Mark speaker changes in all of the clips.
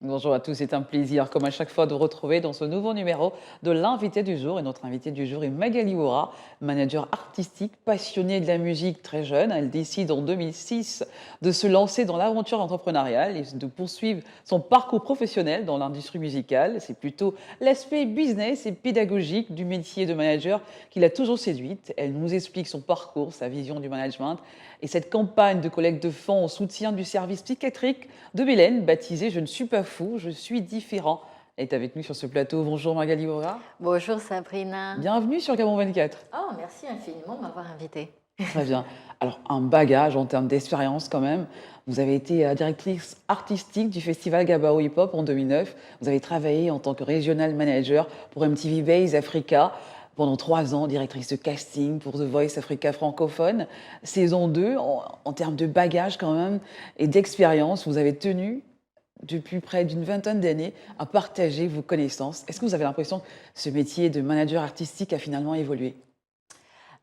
Speaker 1: Bonjour à tous, c'est un plaisir, comme à chaque fois, de vous retrouver dans ce nouveau numéro de l'invité du jour. Et notre invité du jour est Magali Wora, manager artistique, passionnée de la musique très jeune. Elle décide en 2006 de se lancer dans l'aventure entrepreneuriale et de poursuivre son parcours professionnel dans l'industrie musicale. C'est plutôt l'aspect business et pédagogique du métier de manager qui l'a toujours séduite. Elle nous explique son parcours, sa vision du management et cette campagne de collecte de fonds en soutien du service psychiatrique de Mélène, baptisée Je ne suis pas fou, je suis différent. Elle est avec nous sur ce plateau. Bonjour Magali Wora.
Speaker 2: Bonjour Sabrina.
Speaker 1: Bienvenue sur Gabon 24.
Speaker 2: Oh, merci infiniment de m'avoir invitée.
Speaker 1: Très bien. Alors, un bagage en termes d'expérience quand même. Vous avez été directrice artistique du festival Gabao Hip Hop en 2009. Vous avez travaillé en tant que regional manager pour MTV Base Africa pendant 3 ans, directrice de casting pour The Voice Africa francophone. Saison 2, en termes de bagage quand même et d'expérience, vous avez tenu depuis près d'une vingtaine d'années à partager vos connaissances. Est-ce que vous avez l'impression que ce métier de manager artistique a finalement évolué?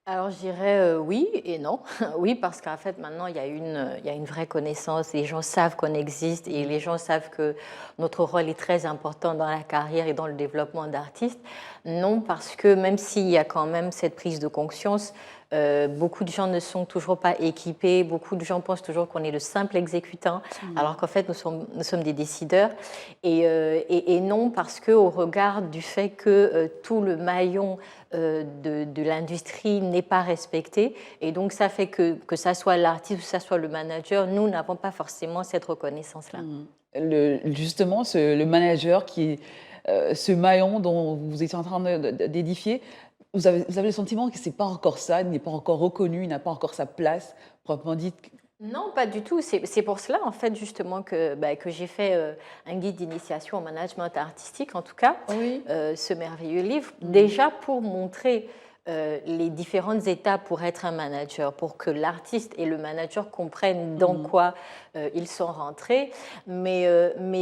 Speaker 2: Alors je dirais oui et non. Oui, parce qu'en fait maintenant il y a une vraie connaissance, les gens savent qu'on existe et les gens savent que notre rôle est très important dans la carrière et dans le développement d'artistes. Non, parce que même s'il y a quand même cette prise de conscience, beaucoup de gens ne sont toujours pas équipés, beaucoup de gens pensent toujours qu'on est le simple exécutant, alors qu'en fait nous sommes des décideurs. Et non, parce qu'au regard du fait que tout le maillon de l'industrie n'est pas respecté, et donc ça fait que ça soit l'artiste ou que ça soit le manager, nous n'avons pas forcément cette reconnaissance-là.
Speaker 1: Justement, le manager ce maillon dont vous étiez en train d'édifier, vous avez le sentiment que c'est pas encore ça, il n'est pas encore reconnu, il n'a pas encore sa place, proprement dite.
Speaker 2: Non, pas du tout. C'est pour cela, en fait, justement, que j'ai fait un guide d'initiation au management artistique, en tout cas,
Speaker 1: Oui.
Speaker 2: ce merveilleux livre, déjà pour montrer les différentes étapes pour être un manager, pour que l'artiste et le manager comprennent dans quoi ils sont rentrés. Mais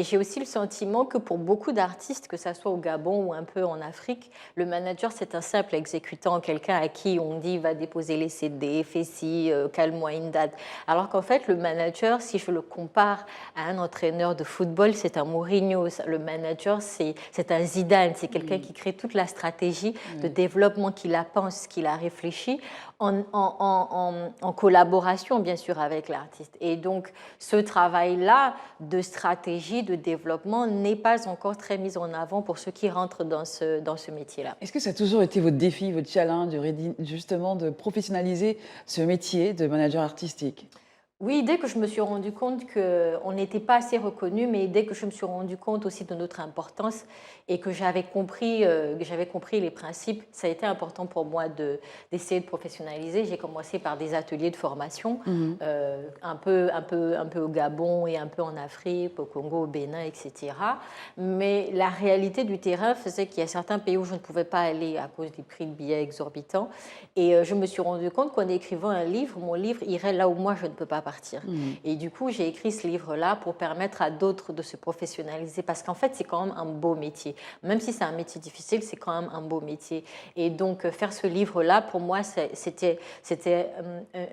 Speaker 2: j'ai aussi le sentiment que pour beaucoup d'artistes, que ce soit au Gabon ou un peu en Afrique, le manager, c'est un simple exécutant, quelqu'un à qui on dit va déposer les CD, fais ci, cale-moi une date. Alors qu'en fait, le manager, si je le compare à un entraîneur de football, c'est un Mourinho. Le manager, c'est un Zidane, c'est quelqu'un qui crée toute la stratégie de développement qu'il a pense, qu'il a réfléchi en collaboration bien sûr avec l'artiste. Et donc ce travail-là de stratégie, de développement n'est pas encore très mis en avant pour ceux qui rentrent dans ce métier-là.
Speaker 1: Est-ce que ça a toujours été votre défi, votre challenge, justement de professionnaliser ce métier de manager artistique?
Speaker 2: Oui, dès que je me suis rendu compte qu'on n'était pas assez reconnu, mais dès que je me suis rendu compte aussi de notre importance et que j'avais compris les principes, ça a été important pour moi d'essayer de professionnaliser. J'ai commencé par des ateliers de formation, un peu au Gabon et un peu en Afrique, au Congo, au Bénin, etc. Mais la réalité du terrain faisait qu'il y a certains pays où je ne pouvais pas aller à cause des prix de billets exorbitants. Et je me suis rendu compte qu'en écrivant un livre, mon livre irait là où moi je ne peux pas partir. Et du coup, j'ai écrit ce livre-là pour permettre à d'autres de se professionnaliser parce qu'en fait, c'est quand même un beau métier. Même si c'est un métier difficile, c'est quand même un beau métier. Et donc, faire ce livre-là, pour moi, c'était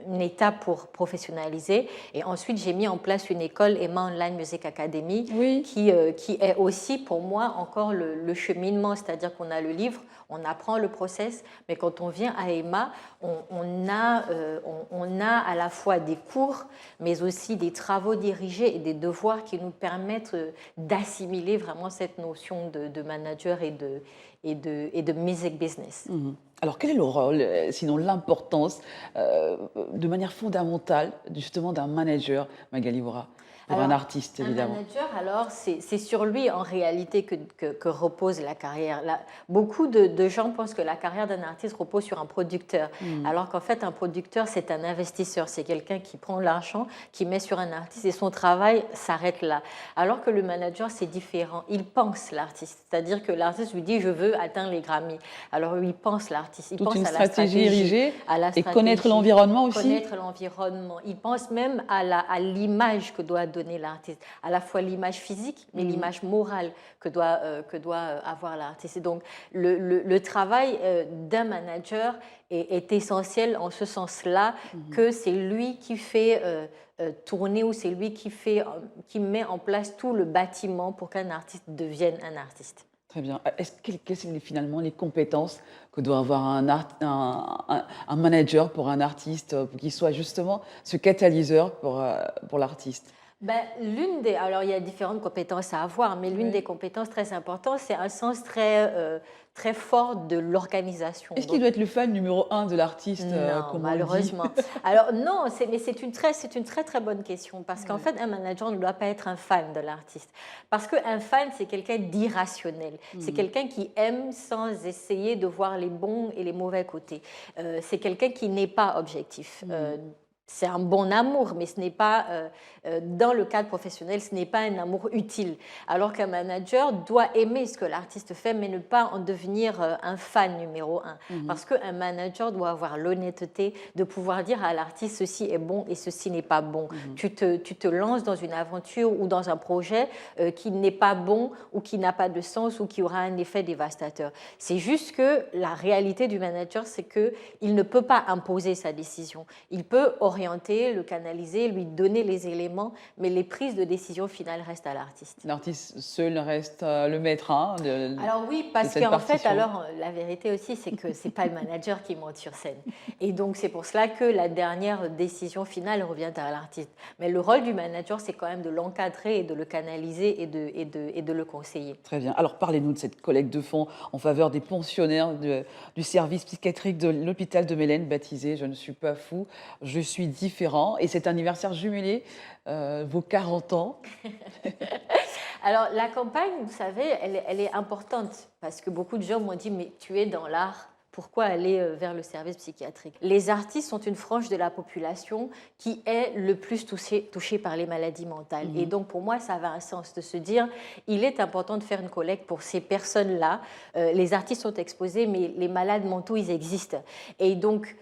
Speaker 2: une étape pour professionnaliser. Et ensuite, j'ai mis en place une école, Emma Online Music Academy, qui est aussi pour moi encore le cheminement. C'est-à-dire qu'on a le livre, on apprend le process, mais quand on vient à Emma, on a à la fois des cours, mais aussi des travaux dirigés et des devoirs qui nous permettent d'assimiler vraiment cette notion de manager et de music business.
Speaker 1: Alors, quel est le rôle, sinon l'importance, de manière fondamentale, justement, d'un manager, Magali Wora, pour un artiste, évidemment?
Speaker 2: Un manager, alors, c'est sur lui, en réalité, que repose la carrière. Beaucoup de gens pensent que la carrière d'un artiste repose sur un producteur, alors qu'en fait, un producteur, c'est un investisseur. C'est quelqu'un qui prend l'argent, qui met sur un artiste et son travail s'arrête là. Alors que le manager, c'est différent. Il pense l'artiste, c'est-à-dire que l'artiste lui dit « je veux atteindre les Grammy ». Alors, il pense l'artiste, il pense à la stratégie
Speaker 1: érigée et connaître l'environnement aussi.
Speaker 2: Connaître l'environnement. Il pense même à l'image que doit donner l'artiste, à la fois l'image physique, mais l'image morale que doit avoir l'artiste. Et donc, le travail d'un manager est essentiel en ce sens-là que c'est lui qui fait tourner ou c'est lui qui met en place tout le bâtiment pour qu'un artiste devienne un artiste.
Speaker 1: Très bien. Quelles sont finalement les compétences que doit avoir un manager pour un artiste, pour qu'il soit justement ce catalyseur pour l'artiste?
Speaker 2: Ben, alors il y a différentes compétences à avoir, mais l'une des compétences très importantes, c'est un sens très fort de l'organisation.
Speaker 1: Est-ce qu'il doit être le fan numéro un de l'artiste,
Speaker 2: Non,
Speaker 1: comme on
Speaker 2: malheureusement.
Speaker 1: dit?
Speaker 2: Alors non, mais c'est une très bonne question parce qu'en fait, un manager ne doit pas être un fan de l'artiste. Parce qu'un fan, c'est quelqu'un d'irrationnel. C'est quelqu'un qui aime sans essayer de voir les bons et les mauvais côtés. C'est quelqu'un qui n'est pas objectif. C'est un bon amour, mais ce n'est pas, dans le cadre professionnel, ce n'est pas un amour utile. Alors qu'un manager doit aimer ce que l'artiste fait, mais ne pas en devenir un fan numéro un. Parce qu'un manager doit avoir l'honnêteté de pouvoir dire à l'artiste ceci est bon et ceci n'est pas bon. Tu te lances dans une aventure ou dans un projet qui n'est pas bon ou qui n'a pas de sens ou qui aura un effet dévastateur. C'est juste que la réalité du manager, c'est qu'il ne peut pas imposer sa décision. Il peut orienter, le canaliser, lui donner les éléments, mais les prises de décision finales restent à l'artiste.
Speaker 1: L'artiste seul reste le maître
Speaker 2: Alors oui, parce qu'en fait, alors la vérité aussi, c'est que c'est pas le manager qui monte sur scène. Et donc c'est pour cela que la dernière décision finale revient à l'artiste. Mais le rôle du manager, c'est quand même de l'encadrer et de le canaliser et de le conseiller.
Speaker 1: Très bien. Alors parlez-nous de cette collecte de fonds en faveur des pensionnaires du service psychiatrique de l'hôpital de Mélène, baptisé Je ne suis pas fou, je suis différent. Et cet anniversaire jumelé, vos 40 ans.
Speaker 2: Alors la campagne, vous savez, elle est importante parce que beaucoup de gens m'ont dit mais tu es dans l'art. Pourquoi aller vers le service psychiatrique? Les artistes sont une frange de la population qui est le plus touchée par les maladies mentales. Et donc, pour moi, ça avait un sens de se dire, il est important de faire une collecte pour ces personnes-là. Les artistes sont exposés, mais les malades mentaux, ils existent. Et donc,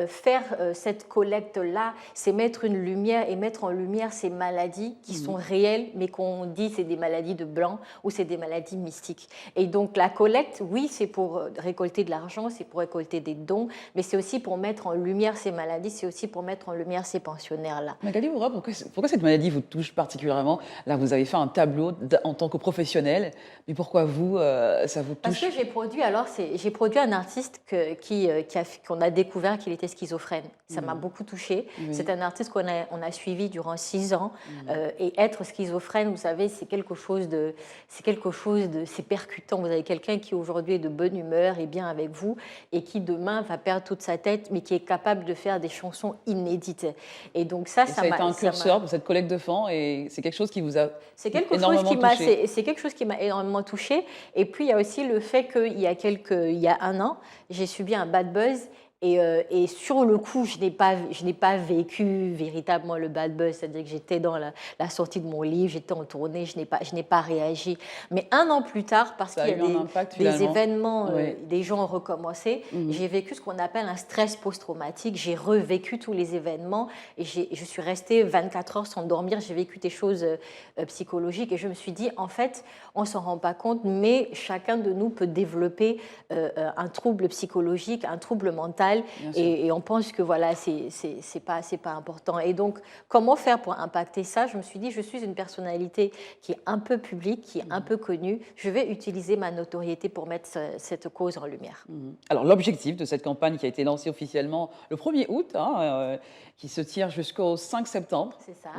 Speaker 2: faire cette collecte-là, c'est mettre une lumière et mettre en lumière ces maladies qui sont réelles, mais qu'on dit c'est des maladies de blanc ou c'est des maladies mystiques. Et donc la collecte, oui, c'est pour récolter de l'argent, c'est pour récolter des dons, mais c'est aussi pour mettre en lumière ces maladies, c'est aussi pour mettre en lumière ces pensionnaires-là.
Speaker 1: Magali Moura, pourquoi cette maladie vous touche particulièrement? Là, vous avez fait un tableau en tant que professionnel, mais pourquoi vous, ça vous touche?
Speaker 2: Parce que j'ai produit un artiste qu'on a découvert qu'il était schizophrène. Ça m'a beaucoup touchée. C'est un artiste qu'on a suivi durant 6 ans. Et être schizophrène, vous savez, c'est percutant. Vous avez quelqu'un qui aujourd'hui est de bonne humeur et bien avec vous et qui demain va perdre toute sa tête, mais qui est capable de faire des chansons inédites. Et donc ça
Speaker 1: a été un curseur pour cette collecte de fonds et c'est quelque chose qui vous a énormément touché.
Speaker 2: C'est quelque chose qui m'a énormément touchée. Et puis il y a aussi le fait qu'il y a 1 an, j'ai subi un bad buzz. Et sur le coup, je n'ai pas vécu véritablement le bad buzz, c'est-à-dire que j'étais dans la sortie de mon livre, j'étais en tournée, je n'ai pas réagi. Mais 1 an plus tard, parce qu'il y a des événements, des gens ont recommencé, j'ai vécu ce qu'on appelle un stress post-traumatique. J'ai revécu tous les événements et je suis restée 24 heures sans dormir. J'ai vécu des choses psychologiques et je me suis dit, en fait, on ne s'en rend pas compte, mais chacun de nous peut développer un trouble psychologique, un trouble mental. Et on pense que voilà, c'est pas important. Et donc, comment faire pour impacter ça? Je me suis dit, je suis une personnalité qui est un peu publique, qui est un peu connue. Je vais utiliser ma notoriété pour mettre cette cause en lumière.
Speaker 1: Alors, l'objectif de cette campagne qui a été lancée officiellement le 1er août, qui se tire jusqu'au 5 septembre.
Speaker 2: C'est ça.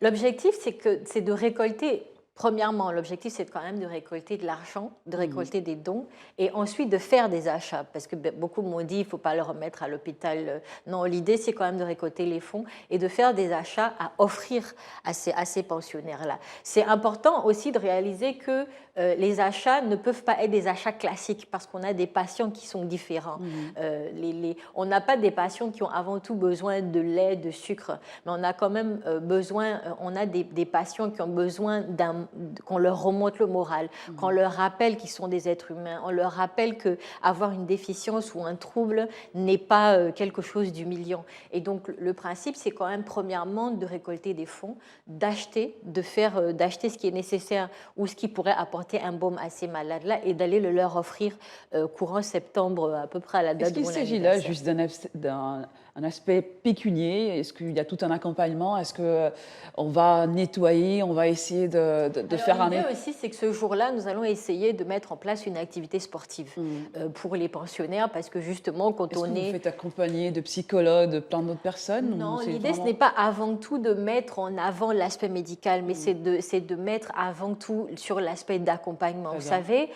Speaker 1: L'objectif,
Speaker 2: c'est de récolter. Premièrement, l'objectif, c'est quand même de récolter de l'argent, de récolter des dons, et ensuite de faire des achats, parce que beaucoup m'ont dit, il ne faut pas le remettre à l'hôpital. Non, l'idée, c'est quand même de récolter les fonds et de faire des achats à offrir à ces pensionnaires-là. C'est important aussi de réaliser que les achats ne peuvent pas être des achats classiques, parce qu'on a des patients qui sont différents. On n'a pas des patients qui ont avant tout besoin de lait, de sucre, mais on a quand même on a des patients qui ont besoin d'un qu'on leur remonte le moral, qu'on leur rappelle qu'ils sont des êtres humains, on leur rappelle qu'avoir une déficience ou un trouble n'est pas quelque chose d'humiliant. Et donc le principe, c'est quand même premièrement de récolter des fonds, d'acheter ce qui est nécessaire ou ce qui pourrait apporter un baume à ces malades-là et d'aller le leur offrir courant septembre, à peu près à la date de mon
Speaker 1: Est-ce qu'il s'agit
Speaker 2: anniversaire.
Speaker 1: là juste un aspect pécunier? Est-ce qu'il y a tout un accompagnement? Est-ce qu'on va nettoyer, on va essayer de faire un...
Speaker 2: L'idée aussi, c'est que ce jour-là, nous allons essayer de mettre en place une activité sportive pour les pensionnaires, parce que justement, quand
Speaker 1: Est-ce
Speaker 2: on
Speaker 1: que vous
Speaker 2: est...
Speaker 1: faites accompagner de psychologues, de plein d'autres personnes?
Speaker 2: Non,
Speaker 1: ou c'est
Speaker 2: l'idée,
Speaker 1: vraiment-
Speaker 2: ce n'est pas avant tout de mettre en avant l'aspect médical, mais c'est de mettre avant tout sur l'aspect d'accompagnement.
Speaker 1: Très
Speaker 2: Vous
Speaker 1: bien.
Speaker 2: savez,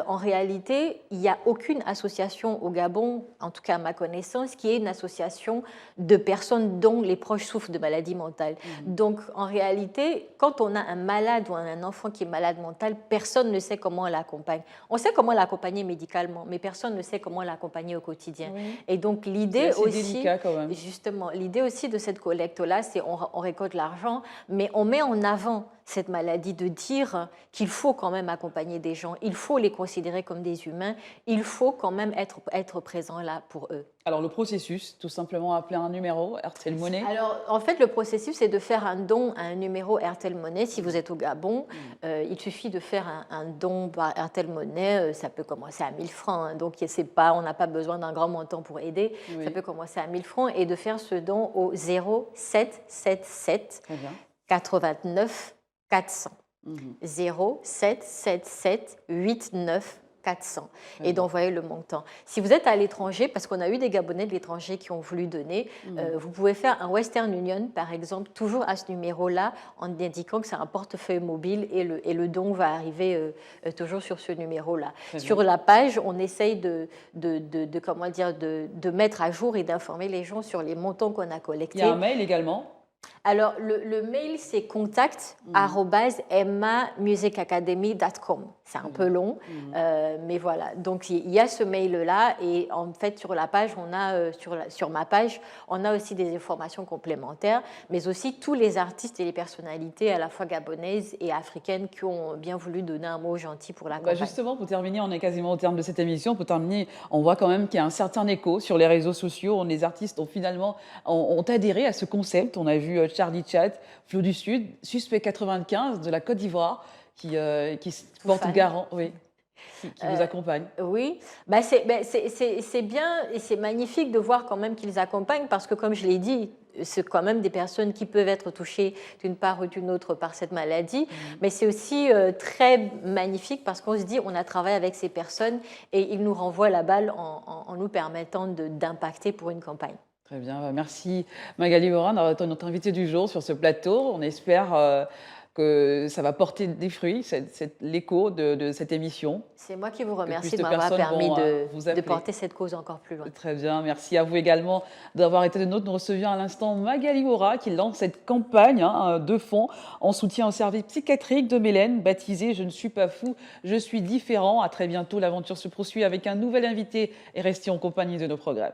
Speaker 2: en réalité, il n'y a aucune association au Gabon, en tout cas à ma connaissance, qui est une association de personnes dont les proches souffrent de maladies mentales. Donc, en réalité, quand on a un malade ou un enfant qui est malade mental, personne ne sait comment on l'accompagne. On sait comment l'accompagner médicalement, mais personne ne sait comment l'accompagner au quotidien.
Speaker 1: Oui.
Speaker 2: Et donc,
Speaker 1: C'est
Speaker 2: l'idée
Speaker 1: assez
Speaker 2: aussi...
Speaker 1: délicat quand même.
Speaker 2: Justement, l'idée aussi de cette collecte-là, c'est on récolte l'argent, mais on met en avant cette maladie de dire qu'il faut quand même accompagner des gens, il faut les considérer comme des humains, il faut quand même être présent là pour eux.
Speaker 1: Alors le processus, tout simplement appeler un numéro, RTL Money.
Speaker 2: Alors, en fait, le processus, c'est de faire un don à un numéro RTL Money. Si vous êtes au Gabon, il suffit de faire un don par RTL Money. Ça peut commencer à 1000 francs. Hein, donc, on n'a pas besoin d'un grand montant pour aider.
Speaker 1: Oui.
Speaker 2: Ça peut commencer à 1000 francs et de faire ce don au 0777
Speaker 1: Très bien.
Speaker 2: 89 400. 0777 89 400 et d'envoyer le montant. Si vous êtes à l'étranger, parce qu'on a eu des Gabonais de l'étranger qui ont voulu donner, vous pouvez faire un Western Union, par exemple, toujours à ce numéro-là, en indiquant que c'est un portefeuille mobile et le don va arriver toujours sur ce numéro-là. Sur la page, on essaye de mettre à jour et d'informer les gens sur les montants qu'on a collectés.
Speaker 1: Il y a un mail également.
Speaker 2: Alors, le mail, c'est contact@emmamusicacademy.com. C'est un peu long, mais voilà. Donc, il y a ce mail-là et en fait, sur la page, sur ma page, on a aussi des informations complémentaires, mais aussi tous les artistes et les personnalités à la fois gabonaises et africaines qui ont bien voulu donner un mot gentil pour la campagne.
Speaker 1: Justement, pour terminer, on est quasiment au terme de cette émission. Pour terminer, on voit quand même qu'il y a un certain écho sur les réseaux sociaux. Les artistes ont finalement ont adhéré à ce concept. On a vu Charlie Chat, Flo du Sud, Suspect 95 de la Côte d'Ivoire qui se porte garant, oui, qui vous accompagne.
Speaker 2: Oui, c'est bien et c'est magnifique de voir quand même qu'ils accompagnent parce que, comme je l'ai dit, c'est quand même des personnes qui peuvent être touchées d'une part ou d'une autre par cette maladie, mais c'est aussi très magnifique parce qu'on se dit on a travaillé avec ces personnes et ils nous renvoient la balle en nous permettant d'impacter pour une campagne.
Speaker 1: Très bien, merci Magali Morin d'avoir été notre invitée du jour sur ce plateau. On espère que ça va porter des fruits, l'écho de cette émission.
Speaker 2: C'est moi qui vous remercie
Speaker 1: de
Speaker 2: de m'avoir permis
Speaker 1: vous
Speaker 2: de porter cette cause encore plus loin.
Speaker 1: Très bien, merci à vous également d'avoir été de nôtres. Nous recevions à l'instant Magali Morin qui lance cette campagne de fonds en soutien au service psychiatrique de Mélène, baptisée « Je ne suis pas fou, je suis différent ». À très bientôt, l'aventure se poursuit avec un nouvel invité et restez en compagnie de nos programmes.